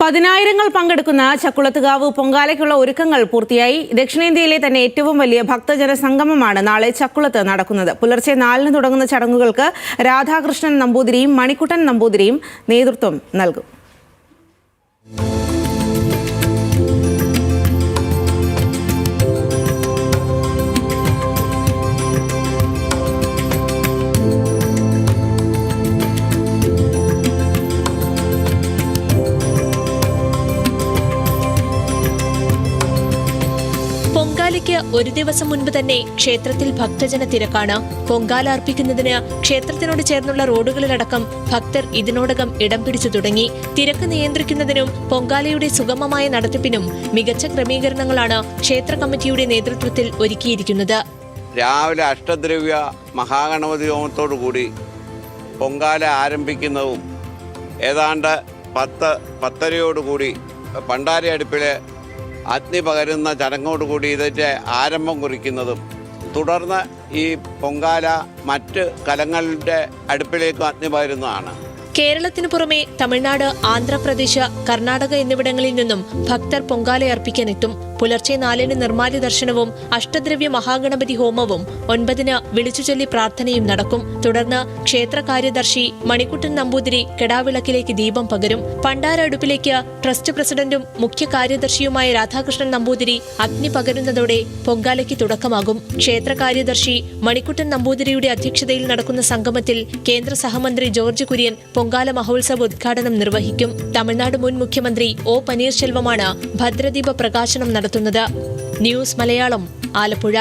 പതിനായിരങ്ങൾ പങ്കെടുക്കുന്ന ചക്കുളത്തുകാവ് പൊങ്കാലയ്ക്കുള്ള ഒരുക്കങ്ങൾ പൂർത്തിയായി. ദക്ഷിണേന്ത്യയിലെ തന്നെ ഏറ്റവും വലിയ ഭക്തജന സംഗമമാണ് നാളെ ചക്കുളത്ത് നടക്കുന്നത്. പുലർച്ചെ 4-ന് തുടങ്ങുന്ന ചടങ്ങുകൾക്ക് രാധാകൃഷ്ണൻ നമ്പൂതിരിയും മണിക്കുട്ടൻ നമ്പൂതിരിയും നേതൃത്വം നൽകും. പൊങ്കാലയ്ക്ക് ഒരു ദിവസം മുൻപ് തന്നെ ക്ഷേത്രത്തിൽ ഭക്തജന തിരക്കാണ്. പൊങ്കാല അർപ്പിക്കുന്നതിന് ക്ഷേത്രത്തിനോട് ചേർന്നുള്ള റോഡുകളിലടക്കം ഭക്തർ ഇതിനോടകം ഇടം പിടിച്ചു തുടങ്ങി. തിരക്ക് നിയന്ത്രിക്കുന്നതിനും പൊങ്കാലയുടെ സുഗമമായ നടത്തിപ്പിനും മികച്ച ക്രമീകരണങ്ങളാണ് ക്ഷേത്ര കമ്മിറ്റിയുടെ നേതൃത്വത്തിൽ ഒരുക്കിയിരിക്കുന്നത്. രാവിലെ അഷ്ടദ്രവ്യ മഹാഗണപതി ഹോമത്തോടുകൂടി പൊങ്കാല ആരംഭിക്കുന്നതും ഏതാണ്ട് 10:30 പണ്ടാരി അടുപ്പിലെ അഗ്നി പകരുന്ന ചടങ്ങോടുകൂടി ഇതിൻ്റെ ആരംഭം കുറിക്കുന്നതും, തുടർന്ന് ഈ പൊങ്കാല മറ്റ് കലങ്ങളുടെ അടുപ്പിലേക്കും അഗ്നി പകരുന്നതാണ്. കേരളത്തിനു പുറമെ തമിഴ്നാട്, ആന്ധ്രാപ്രദേശ്, കർണാടക എന്നിവിടങ്ങളിൽ നിന്നും ഭക്തർ പൊങ്കാലയർപ്പിക്കാനെത്തും. പുലർച്ചെ 4-ന് നിർമ്മാല്യ ദർശനവും അഷ്ടദ്രവ്യ മഹാഗണപതി ഹോമവും 9-ന് വിളിച്ചുചൊല്ലി പ്രാർത്ഥനയും നടക്കും. തുടർന്ന് ക്ഷേത്ര കാര്യദർശി മണിക്കുട്ടൻ നമ്പൂതിരി കെടാവിളക്കിലേക്ക് ദീപം പകരും. പണ്ടാര അടുപ്പിലേക്ക് ട്രസ്റ്റ് പ്രസിഡന്റും മുഖ്യ കാര്യദർശിയുമായ രാധാകൃഷ്ണൻ നമ്പൂതിരി അഗ്നി പകരുന്നതോടെ പൊങ്കാലയ്ക്ക് തുടക്കമാകും. ക്ഷേത്ര കാര്യദർശി മണിക്കുട്ടൻ നമ്പൂതിരിയുടെ അധ്യക്ഷതയിൽ നടക്കുന്ന സംഗമത്തിൽ കേന്ദ്ര സഹമന്ത്രി ജോർജ് കുര്യൻ പൊങ്കാല മഹോത്സവ ഉദ്ഘാടനം നിർവഹിക്കും. തമിഴ്നാട് മുൻ മുഖ്യമന്ത്രി ഒ പനീർശെൽവമാണ് ഭദ്രദീപ പ്രകാശനം നടത്തുന്നത്. ന്യൂസ് മലയാളം, ആലപ്പുഴ.